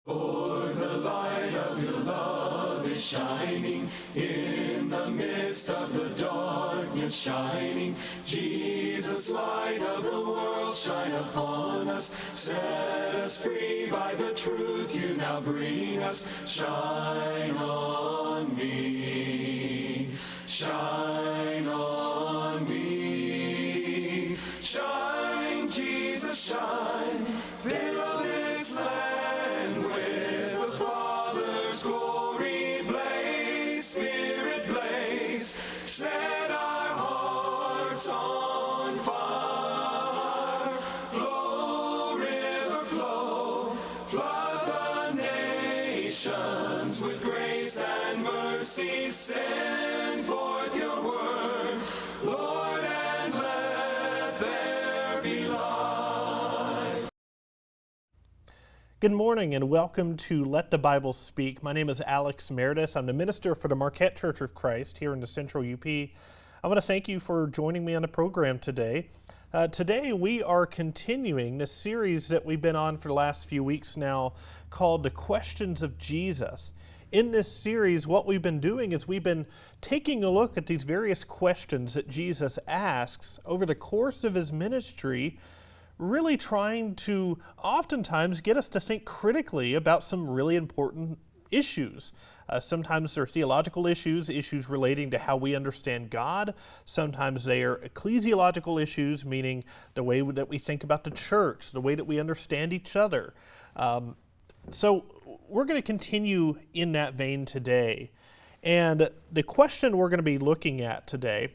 Lord, the light of your love is shining in the midst of the darkness shining. Jesus, light of the world, shine upon us. Set us free by the truth you now bring us. Shine on me. Shine on me. Shine, Jesus, shine. Fill this land with the Father's glory. Blaze, Spirit, blaze. Set our hearts on fire. Flow, river, flow. Flood the nations with grace and mercy. Send forth your word, Lord, and let there be light. Good morning and welcome to Let the Bible Speak. My name is Alex Meredith. I'm the minister for the Marquette Church of Christ here in the Central UP. I want to thank you for joining me on the program today. Today we are continuing this series that we've been on for the last few weeks now called The Questions of Jesus. In this series, what we've been doing is we've been taking a look at these various questions that Jesus asks over the course of his ministry, really trying to oftentimes get us to think critically about some really important issues. Sometimes they're theological issues relating to how we understand God. Sometimes they are ecclesiological issues, meaning the way that we think about the church, the way that we understand each other. So we're going to continue in that vein today. And the question we're going to be looking at today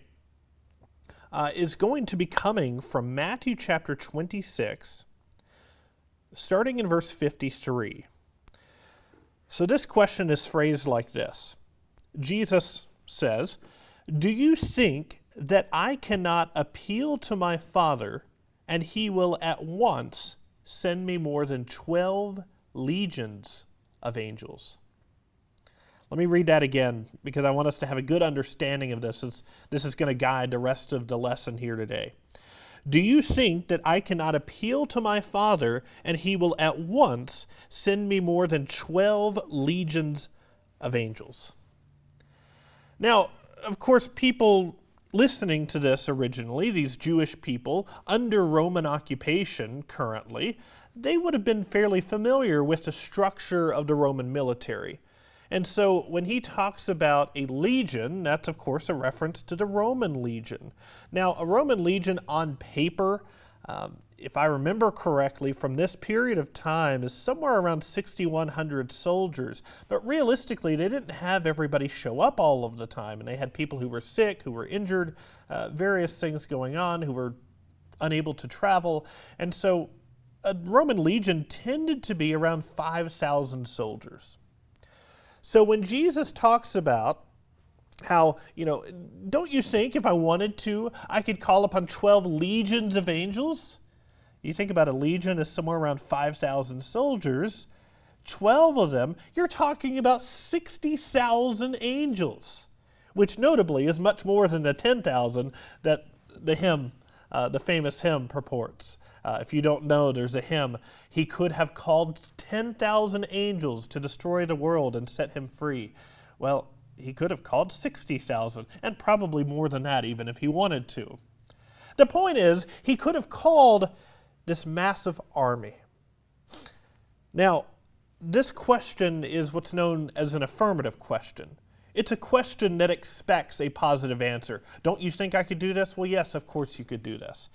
is going to be coming from Matthew chapter 26, starting in verse 53. So this question is phrased like this. Jesus says, "Do you think that I cannot appeal to my Father, and he will at once send me more than 12 legions of angels?" Let me read that again because I want us to have a good understanding of this. This is going to guide the rest of the lesson here today. "Do you think that I cannot appeal to my Father and he will at once send me more than 12 legions of angels?" Now, of course, people listening to this originally, these Jewish people under Roman occupation currently, they would have been fairly familiar with the structure of the Roman military. And so when he talks about a legion, that's of course a reference to the Roman legion. Now, a Roman legion on paper, if I remember correctly, from this period of time is somewhere around 6,100 soldiers. But realistically, they didn't have everybody show up all of the time. And they had people who were sick, who were injured, various things going on, who were unable to travel. And so a Roman legion tended to be around 5,000 soldiers. So when Jesus talks about how, don't you think if I wanted to, I could call upon 12 legions of angels? You think about a legion as somewhere around 5,000 soldiers. 12 of them, you're talking about 60,000 angels, which notably is much more than the 10,000 that the famous hymn purports. If you don't know, there's a hymn. He could have called 10,000 angels to destroy the world and set him free. Well, he could have called 60,000, and probably more than that even if he wanted to. The point is, he could have called this massive army. Now, this question is what's known as an affirmative question. It's a question that expects a positive answer. Don't you think I could do this? Well, yes, of course you could do this.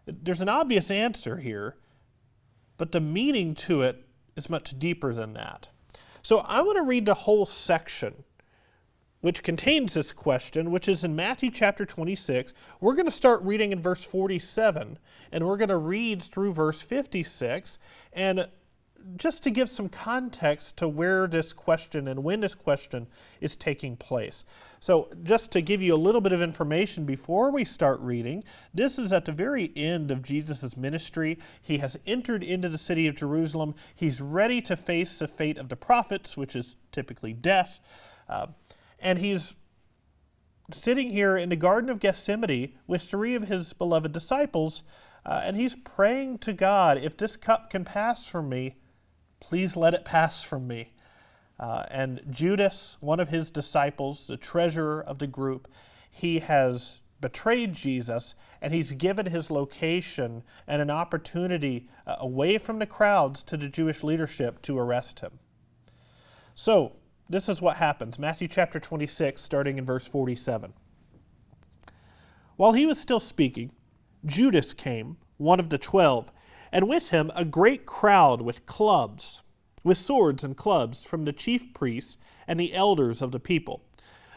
There's an obvious answer here, but the meaning to it is much deeper than that. So I want to read the whole section which contains this question, which is in Matthew chapter 26. We're going to start reading in verse 47, and we're going to read through verse 56, and just to give some context to where this question and when this question is taking place. So just to give you a little bit of information before we start reading, this is at the very end of Jesus' ministry. He has entered into the city of Jerusalem. He's ready to face the fate of the prophets, which is typically death. And he's sitting here in the Garden of Gethsemane with 3 of his beloved disciples, and he's praying to God, if this cup can pass from me, Please let it pass from me. And Judas, one of his disciples, the treasurer of the group, he has betrayed Jesus, and he's given his location and an opportunity away from the crowds to the Jewish leadership to arrest him. So, this is what happens. Matthew chapter 26, starting in verse 47. While he was still speaking, Judas came, one of the 12, and with him a great crowd with swords and clubs from the chief priests and the elders of the people.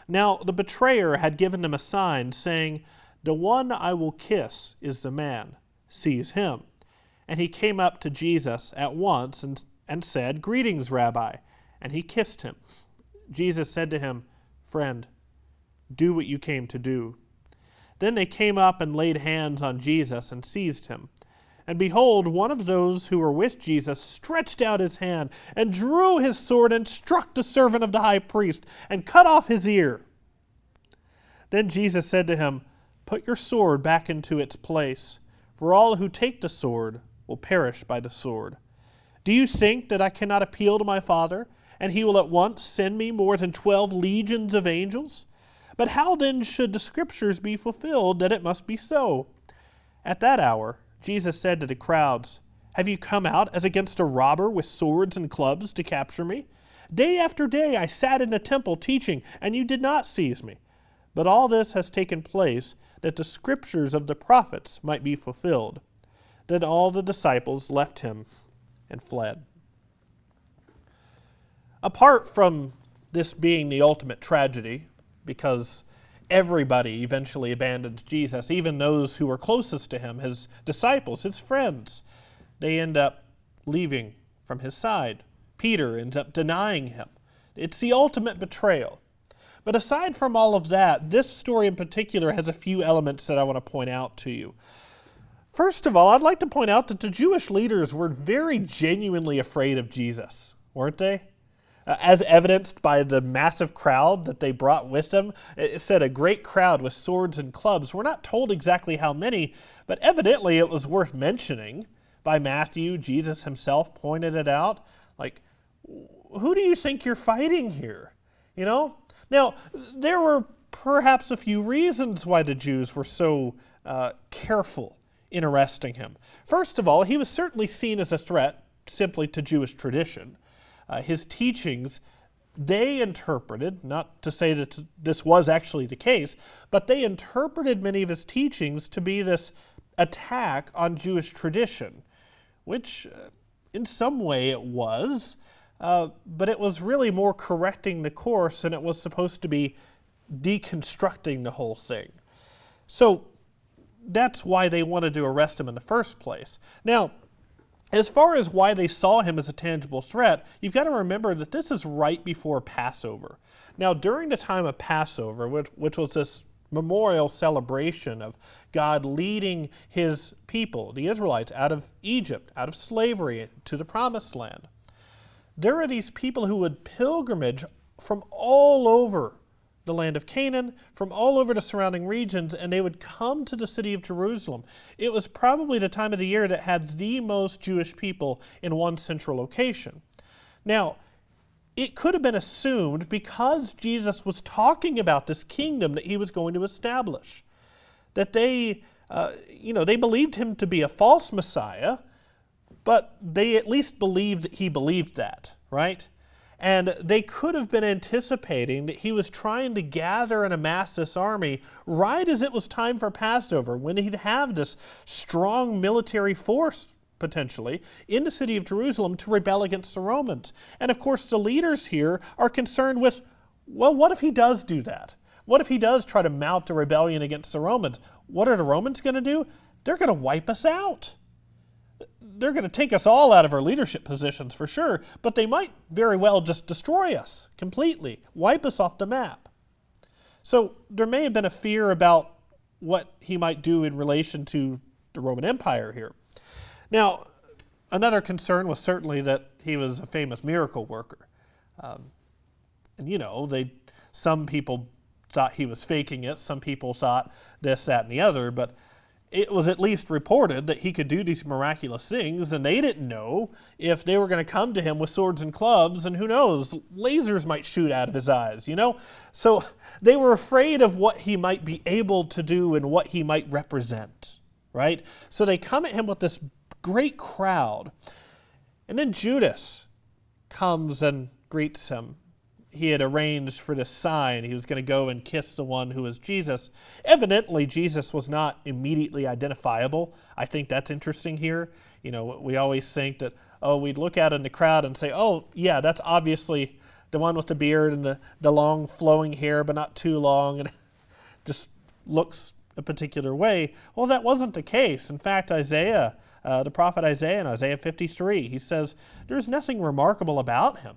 Now the betrayer had given them a sign, saying, "The one I will kiss is the man. Seize him." And he came up to Jesus at once and said, "Greetings, Rabbi." And he kissed him. Jesus said to him, "Friend, do what you came to do." Then they came up and laid hands on Jesus and seized him. And behold, one of those who were with Jesus stretched out his hand and drew his sword and struck the servant of the high priest and cut off his ear. Then Jesus said to him, "Put your sword back into its place, for all who take the sword will perish by the sword. Do you think that I cannot appeal to my Father, and he will at once send me more than 12 legions of angels? But how then should the Scriptures be fulfilled that it must be so?" At that hour, Jesus said to the crowds, "Have you come out as against a robber with swords and clubs to capture me? Day after day I sat in the temple teaching, and you did not seize me. But all this has taken place that the Scriptures of the prophets might be fulfilled." Then all the disciples left him and fled. Apart from this being the ultimate tragedy, because everybody eventually abandons Jesus, even those who were closest to him, his disciples, his friends, they end up leaving from his side. Peter ends up denying him. It's the ultimate betrayal. But aside from all of that, this story in particular has a few elements that I want to point out to you. First of all, I'd like to point out that the Jewish leaders were very genuinely afraid of Jesus, weren't they? As evidenced by the massive crowd that they brought with them. It said a great crowd with swords and clubs. We're not told exactly how many, but evidently it was worth mentioning by Matthew. Jesus himself pointed it out. Like, who do you think you're fighting here? You know? Now, there were perhaps a few reasons why the Jews were so careful in arresting him. First of all, he was certainly seen as a threat simply to Jewish tradition. His teachings, they interpreted, not to say that this was actually the case, but they interpreted many of his teachings to be this attack on Jewish tradition, which in some way it was, but it was really more correcting the course, and it was supposed to be deconstructing the whole thing. So that's why they wanted to arrest him in the first place. Now, as far as why they saw him as a tangible threat, you've got to remember that this is right before Passover. Now, during the time of Passover, which was this memorial celebration of God leading his people, the Israelites, out of Egypt, out of slavery, to the Promised Land, there are these people who would pilgrimage from all over the land of Canaan, from all over the surrounding regions, and they would come to the city of Jerusalem. It was probably the time of the year that had the most Jewish people in one central location. Now, it could have been assumed, because Jesus was talking about this kingdom that he was going to establish, that they believed him to be a false Messiah, but they at least believed that he believed that, right? And they could have been anticipating that he was trying to gather and amass this army right as it was time for Passover, when he'd have this strong military force, potentially, in the city of Jerusalem to rebel against the Romans. And of course, the leaders here are concerned with, well, what if he does do that? What if he does try to mount a rebellion against the Romans? What are the Romans going to do? They're going to wipe us out. They're going to take us all out of our leadership positions for sure, but they might very well just destroy us completely, wipe us off the map. So there may have been a fear about what he might do in relation to the Roman Empire here. Now, another concern was certainly that he was a famous miracle worker. Some people thought he was faking it, some people thought this, that, and the other, but it was at least reported that he could do these miraculous things, and they didn't know if they were going to come to him with swords and clubs, and who knows, lasers might shoot out of his eyes, you know? So they were afraid of what he might be able to do and what he might represent, right? So they come at him with this great crowd. And then Judas comes and greets him. He had arranged for this sign. He was going to go and kiss the one who was Jesus. Evidently, Jesus was not immediately identifiable. I think that's interesting here. You know, we always think that, we'd look out in the crowd and say, oh, yeah, that's obviously the one with the beard and the long flowing hair, but not too long, and just looks a particular way. Well, that wasn't the case. In fact, Isaiah, the prophet Isaiah in Isaiah 53, he says, there's nothing remarkable about him.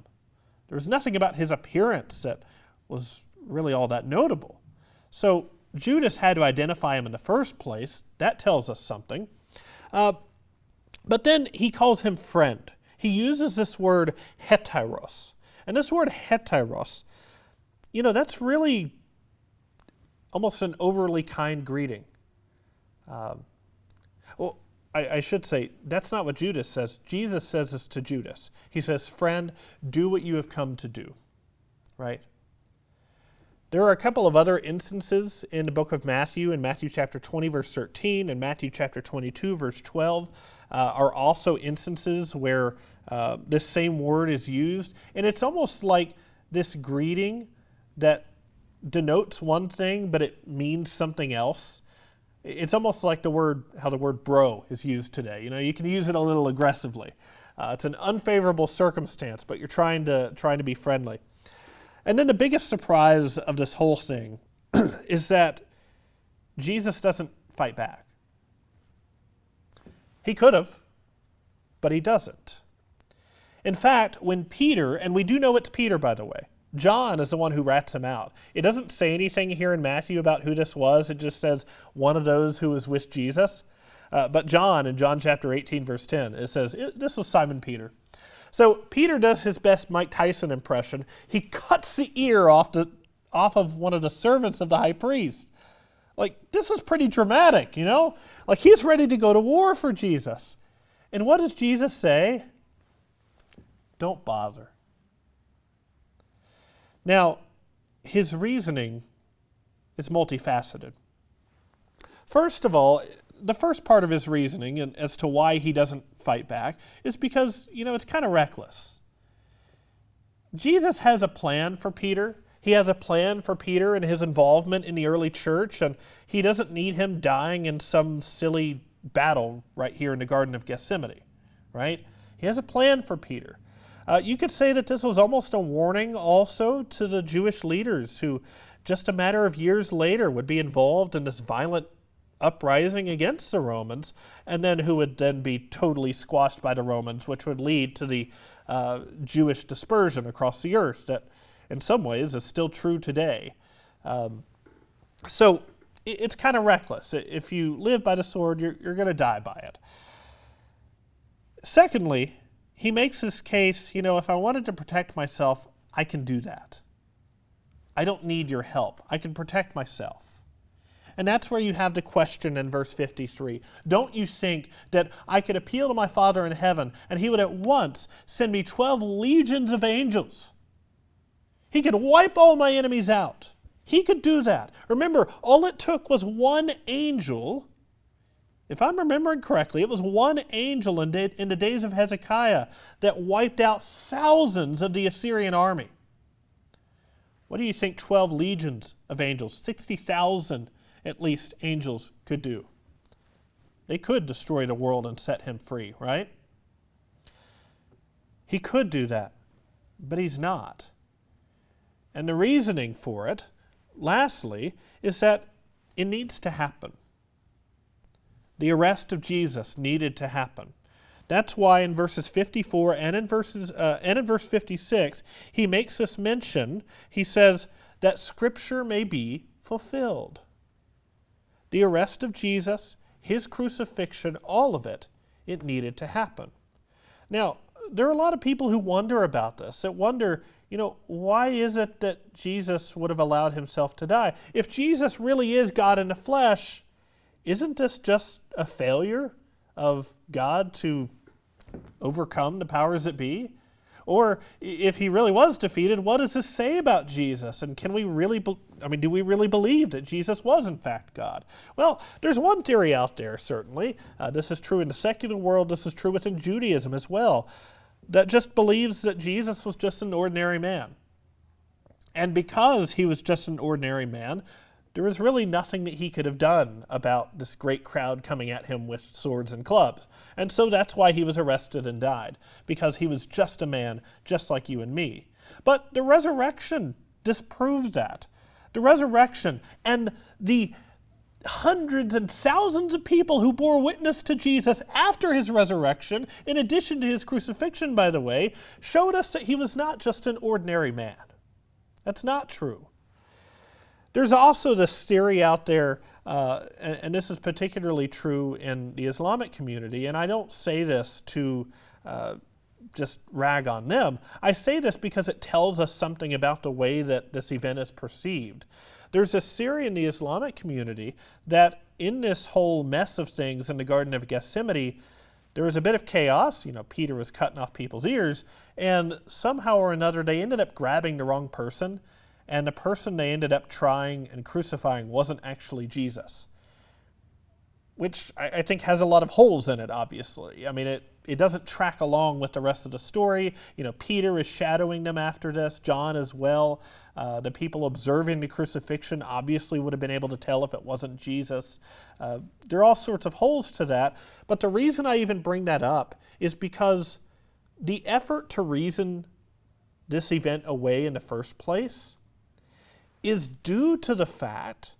There was nothing about his appearance that was really all that notable. So Judas had to identify him in the first place. That tells us something. But then he calls him friend. He uses this word heteros. And this word heteros, you know, that's really almost an overly kind greeting. I should say, that's not what Judas says. Jesus says this to Judas. He says, friend, do what you have come to do, right? There are a couple of other instances in the book of Matthew, in Matthew chapter 20, verse 13, and Matthew chapter 22, verse 12, are also instances where this same word is used. And it's almost like this greeting that denotes one thing, but it means something else. It's almost like how the word bro is used today. You know, you can use it a little aggressively. It's an unfavorable circumstance, but you're trying to be friendly. And then the biggest surprise of this whole thing is that Jesus doesn't fight back. He could have, but he doesn't. In fact, when Peter, and we do know it's Peter, by the way, John is the one who rats him out. It doesn't say anything here in Matthew about who this was. It just says one of those who was with Jesus. But John, in John chapter 18, verse 10, it says, this was Simon Peter. So Peter does his best Mike Tyson impression. He cuts the ear off of one of the servants of the high priest. Like, this is pretty dramatic, you know? Like, he's ready to go to war for Jesus. And what does Jesus say? Don't bother. Now, his reasoning is multifaceted. First of all, the first part of his reasoning as to why he doesn't fight back is because, you know, it's kind of reckless. Jesus has a plan for Peter. He has a plan for Peter and his involvement in the early church, and he doesn't need him dying in some silly battle right here in the Garden of Gethsemane, right? He has a plan for Peter. You could say that this was almost a warning also to the Jewish leaders who just a matter of years later would be involved in this violent uprising against the Romans, and then who would then be totally squashed by the Romans, which would lead to the Jewish dispersion across the earth that in some ways is still true today. So it's kind of reckless. If you live by the sword, you're going to die by it. Secondly, he makes this case, you know, if I wanted to protect myself, I can do that. I don't need your help. I can protect myself. And that's where you have the question in verse 53. Don't you think that I could appeal to my Father in heaven and he would at once send me 12 legions of angels? He could wipe all my enemies out. He could do that. Remember, all it took was one angel. If I'm remembering correctly, it was one angel in the days of Hezekiah that wiped out thousands of the Assyrian army. What do you think 12 legions of angels, 60,000 at least angels could do? They could destroy the world and set him free, right? He could do that, but he's not. And the reasoning for it, lastly, is that it needs to happen. The arrest of Jesus needed to happen. That's why in verses 54 and in verse 56, he makes this mention. He says that Scripture may be fulfilled. The arrest of Jesus, his crucifixion, all of it, it needed to happen. Now, there are a lot of people who wonder about this, that wonder, you know, why is it that Jesus would have allowed himself to die? If Jesus really is God in the flesh, isn't this just a failure of God to overcome the powers that be? Or if he really was defeated, what does this say about Jesus? And can we really, do we really believe that Jesus was in fact God? Well, there's one theory out there, certainly. This is true in the secular world. This is true within Judaism as well, that just believes that Jesus was just an ordinary man. And because he was just an ordinary man, there was really nothing that he could have done about this great crowd coming at him with swords and clubs. And so that's why he was arrested and died, because he was just a man, just like you and me. But the resurrection disproves that. The resurrection and the hundreds and thousands of people who bore witness to Jesus after his resurrection, in addition to his crucifixion, by the way, showed us that he was not just an ordinary man. That's not true. There's also this theory out there, and this is particularly true in the Islamic community, and I don't say this to just rag on them. I say this because it tells us something about the way that this event is perceived. There's this theory in the Islamic community that in this whole mess of things in the Garden of Gethsemane, there was a bit of chaos. Peter was cutting off people's ears, and somehow or another they ended up grabbing the wrong person, and the person they ended up trying and crucifying wasn't actually Jesus, which I think has a lot of holes in it, obviously. It doesn't track along with the rest of the story. Peter is shadowing them after this, John as well. The people observing the crucifixion obviously would have been able to tell if it wasn't Jesus. There are all sorts of holes to that, but the reason I even bring that up is because the effort to reason this event away in the first place is due to the fact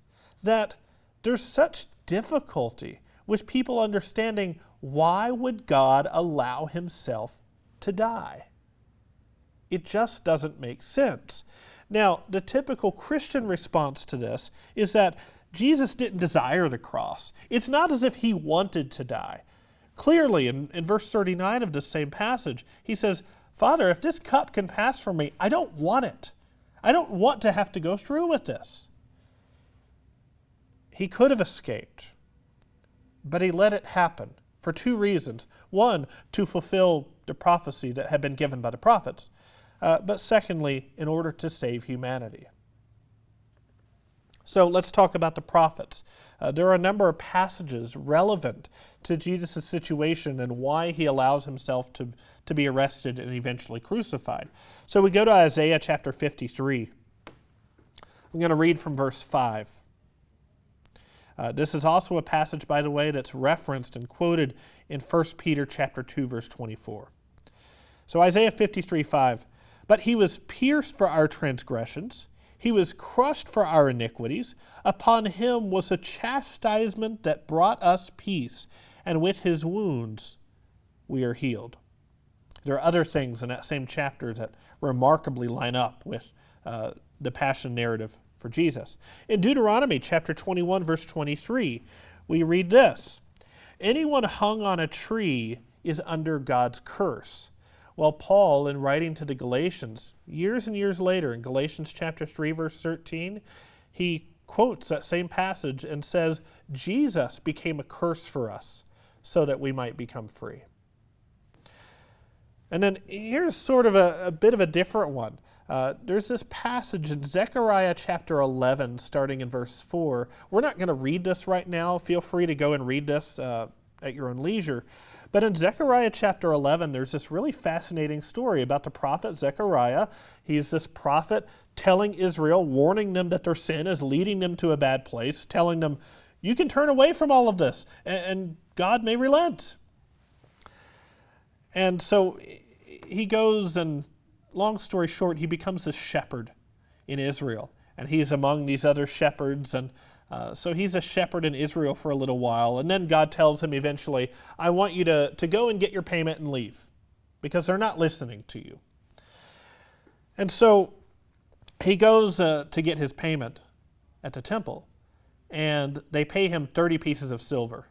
that there's such difficulty with people understanding why would God allow himself to die. It just doesn't make sense. Now, the typical Christian response to this is that Jesus didn't desire the cross. It's not as if he wanted to die. Clearly, in verse 39 of this same passage, he says, "Father, if this cup can pass from me, I don't want it. I don't want to have to go through with this." He could have escaped, but he let it happen for two reasons. One, to fulfill the prophecy that had been given by the prophets, but secondly, in order to save humanity. So let's talk about the prophets. There are a number of passages relevant to Jesus' situation and why he allows himself to be arrested and eventually crucified. So we go to Isaiah chapter 53. I'm going to read from verse 5. This is also a passage, by the way, that's referenced and quoted in 1 Peter chapter 2, verse 24. So Isaiah 53:5, "But he was pierced for our transgressions, he was crushed for our iniquities. Upon him was a chastisement that brought us peace, and with his wounds we are healed." There are other things in that same chapter that remarkably line up with the passion narrative for Jesus. In Deuteronomy chapter 21, verse 23, we read this, "Anyone hung on a tree is under God's curse." Well, Paul, in writing to the Galatians, years and years later, in Galatians chapter 3, verse 13, he quotes that same passage and says, Jesus became a curse for us so that we might become free. And then here's sort of a bit of a different one. There's this passage in Zechariah chapter 11, starting in verse 4. We're not going to read this right now. Feel free to go and read this at your own leisure. But in Zechariah chapter 11, there's this really fascinating story about the prophet Zechariah. He's this prophet telling Israel, warning them that their sin is leading them to a bad place, telling them, you can turn away from all of this, and God may relent. And so he goes, and long story short, he becomes a shepherd in Israel. And he's among these other shepherds, and so he's a shepherd in Israel for a little while. And then God tells him eventually, I want you to go and get your payment and leave, because they're not listening to you. And so he goes to get his payment at the temple, and they pay him 30 pieces of silver,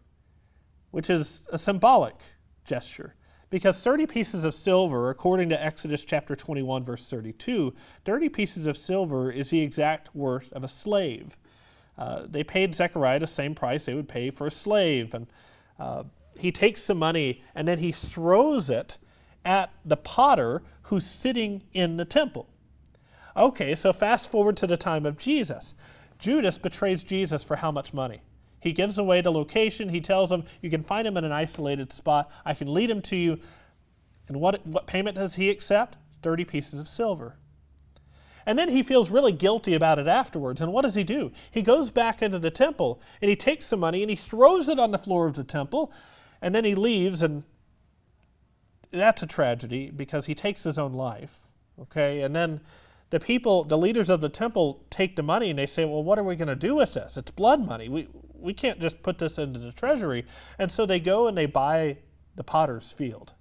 which is a symbolic gesture. Because 30 pieces of silver, according to Exodus chapter 21, verse 32, 30 pieces of silver is the exact worth of a slave. They paid Zechariah the same price they would pay for a slave. And he takes some money and then he throws it at the potter who's sitting in the temple. Okay, so fast forward to the time of Jesus. Judas betrays Jesus for how much money? He gives away the location. He tells him, you can find him in an isolated spot. I can lead him to you. And what payment does he accept? 30 pieces of silver. And then he feels really guilty about it afterwards. And what does he do? He goes back into the temple and he takes some money and he throws it on the floor of the temple. And then he leaves, and that's a tragedy because he takes his own life. Okay, and then the people, the leaders of the temple, take the money and they say, well, what are we going to do with this? It's blood money. We can't just put this into the treasury. And so they go and they buy the potter's field.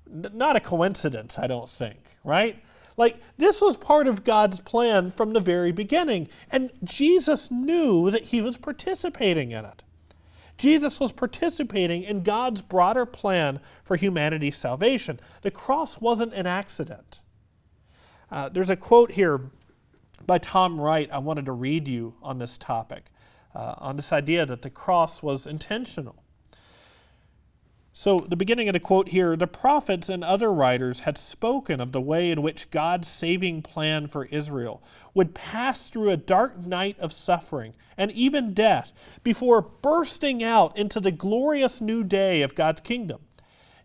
Not a coincidence, I don't think, right? Like, this was part of God's plan from the very beginning. And Jesus knew that he was participating in it. Jesus was participating in God's broader plan for humanity's salvation. The cross wasn't an accident. There's a quote here by Tom Wright I wanted to read you on this topic, on this idea that the cross was intentional. So the beginning of the quote here, the prophets and other writers had spoken of the way in which God's saving plan for Israel would pass through a dark night of suffering and even death before bursting out into the glorious new day of God's kingdom.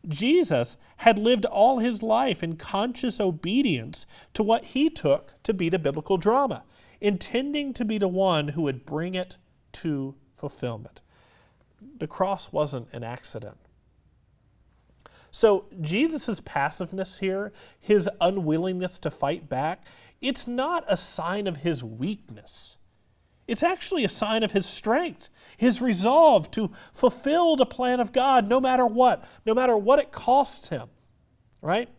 Jesus had lived all his life in conscious obedience to what he took to be the biblical drama, intending to be the one who would bring it to fulfillment. The cross wasn't an accident. So Jesus' passiveness here, his unwillingness to fight back, it's not a sign of his weakness. It's actually a sign of his strength, his resolve to fulfill the plan of God no matter what it costs him, right?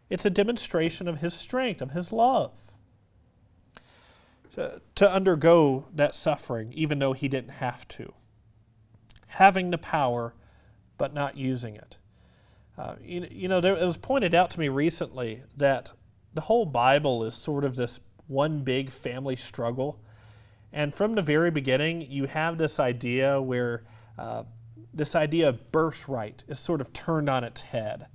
It's a demonstration of his strength, of his love. To undergo that suffering, even though he didn't have to. Having the power, but not using it. It was pointed out to me recently that the whole Bible is sort of this one big family struggle. And from the very beginning, you have this idea where this idea of birthright is sort of turned on its head.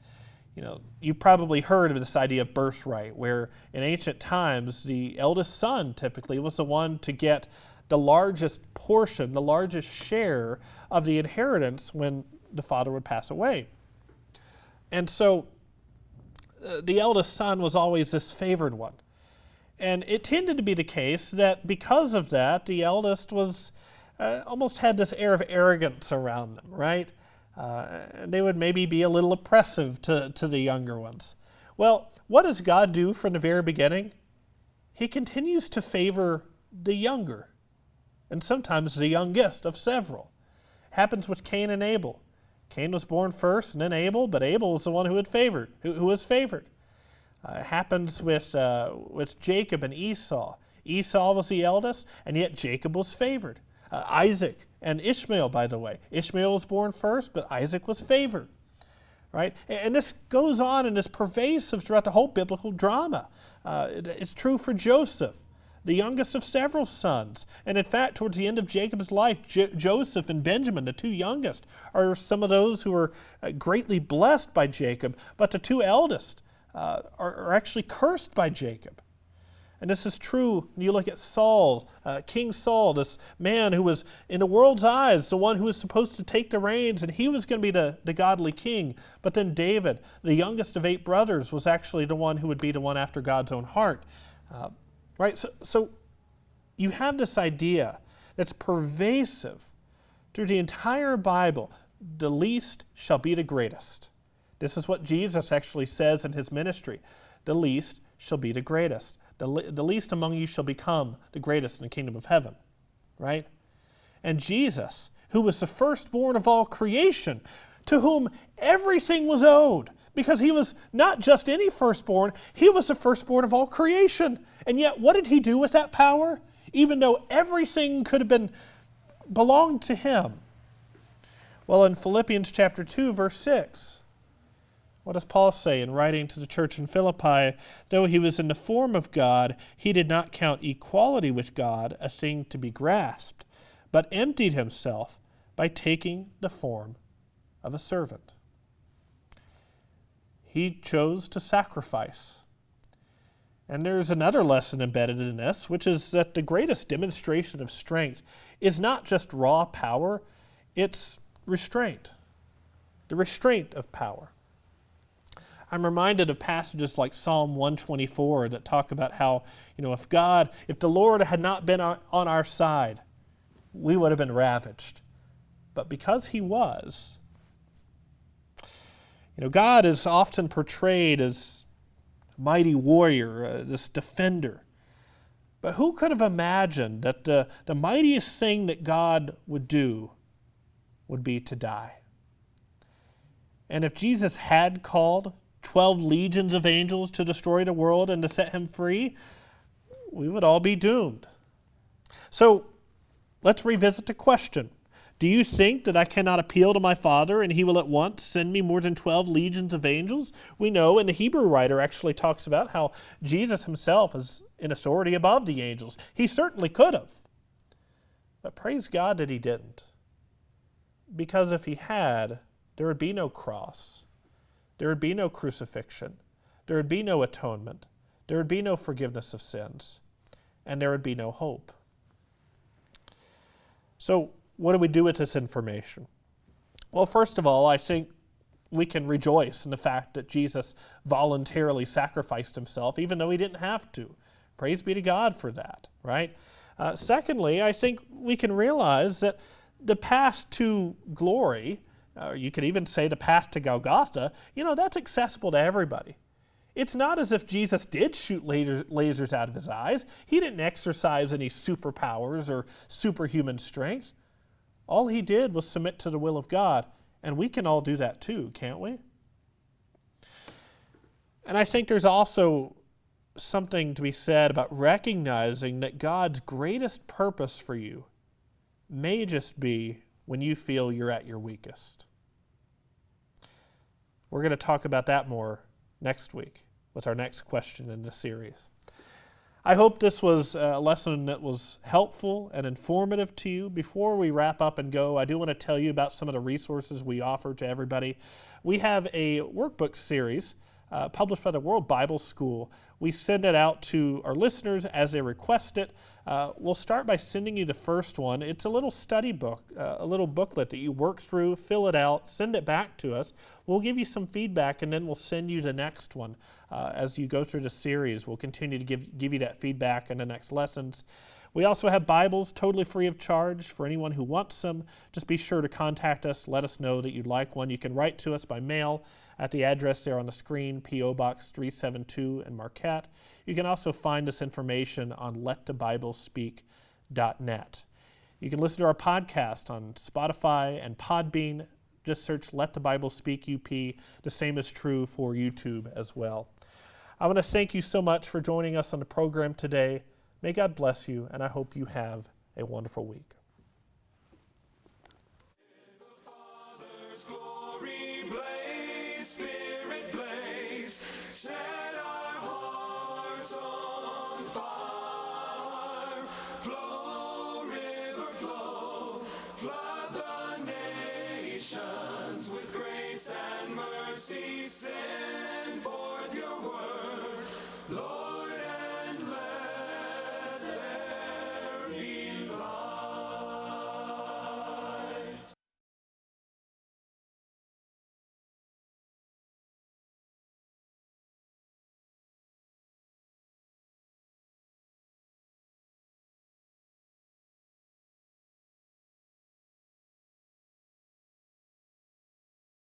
You probably heard of this idea of birthright, where in ancient times, the eldest son typically was the one to get the largest portion, the largest share of the inheritance when the father would pass away. And so the eldest son was always this favored one. And it tended to be the case that because of that, the eldest was almost had this air of arrogance around them, right? And they would maybe be a little oppressive to the younger ones. Well, what does God do from the very beginning? He continues to favor the younger, and sometimes the youngest of several. It happens with Cain and Abel. Cain was born first, and then Abel, but Abel was the one who was favored. It happens with Jacob and Esau. Esau was the eldest, and yet Jacob was favored. Isaac and Ishmael, by the way. Ishmael was born first, but Isaac was favored. Right? And this goes on and is pervasive throughout the whole biblical drama. It's true for Joseph, the youngest of several sons. And in fact, towards the end of Jacob's life, Joseph and Benjamin, the two youngest, are some of those who are greatly blessed by Jacob, but the two eldest are actually cursed by Jacob. And this is true when you look at Saul, King Saul, this man who was, in the world's eyes, the one who was supposed to take the reins, and he was going to be the godly king. But then David, the youngest of 8 brothers, was actually the one who would be the one after God's own heart. Right? So you have this idea that's pervasive through the entire Bible. The least shall be the greatest. This is what Jesus actually says in his ministry. The least shall be the greatest. The least among you shall become the greatest in the kingdom of heaven. Right? And Jesus, who was the firstborn of all creation, to whom everything was owed, because he was not just any firstborn, he was the firstborn of all creation. And yet, what did he do with that power? Even though everything could have belonged to him. Well, in Philippians chapter 2, verse 6, What does Paul say in writing to the church in Philippi? Though he was in the form of God, he did not count equality with God a thing to be grasped, but emptied himself by taking the form of a servant. He chose to sacrifice. And there's another lesson embedded in this, which is that the greatest demonstration of strength is not just raw power, it's restraint, the restraint of power. I'm reminded of passages like Psalm 124 that talk about how, if the Lord had not been on our side, we would have been ravaged. But because he was, God is often portrayed as a mighty warrior, this defender. But who could have imagined that the mightiest thing that God would do would be to die? And if Jesus had called 12 legions of angels to destroy the world and to set him free, we would all be doomed. So let's revisit the question. Do you think that I cannot appeal to my Father and he will at once send me more than 12 legions of angels? We know, and the Hebrew writer actually talks about how Jesus himself is in authority above the angels. He certainly could have. But praise God that he didn't. Because if he had, there would be no cross. There would be no crucifixion. There would be no atonement. There would be no forgiveness of sins. And there would be no hope. So, what do we do with this information? Well, first of all, I think we can rejoice in the fact that Jesus voluntarily sacrificed himself, even though he didn't have to. Praise be to God for that, right? Secondly, I think we can realize that the path to glory, or you could even say the path to Golgotha, that's accessible to everybody. It's not as if Jesus did shoot lasers out of his eyes. He didn't exercise any superpowers or superhuman strength. All he did was submit to the will of God, and we can all do that too, can't we? And I think there's also something to be said about recognizing that God's greatest purpose for you may just be when you feel you're at your weakest. We're going to talk about that more next week with our next question in the series. I hope this was a lesson that was helpful and informative to you. Before we wrap up and go, I do want to tell you about some of the resources we offer to everybody. We have a workbook series published by the World Bible School. We send it out to our listeners as they request it. We'll start by sending you the first one. It's a little study book, a little booklet that you work through, fill it out, send it back to us. We'll give you some feedback, and then we'll send you the next one. As you go through the series, we'll continue to give you that feedback in the next lessons. We also have Bibles totally free of charge for anyone who wants them. Just be sure to contact us. Let us know that you'd like one. You can write to us by mail at the address there on the screen, P.O. Box 372 in Marquette. You can also find this information on letthebiblespeak.net. You can listen to our podcast on Spotify and Podbean. Just search Let the Bible Speak UP. The same is true for YouTube as well. I want to thank you so much for joining us on the program today. May God bless you, and I hope you have a wonderful week. Father's glory blaze, Spirit blaze, set our hearts on fire.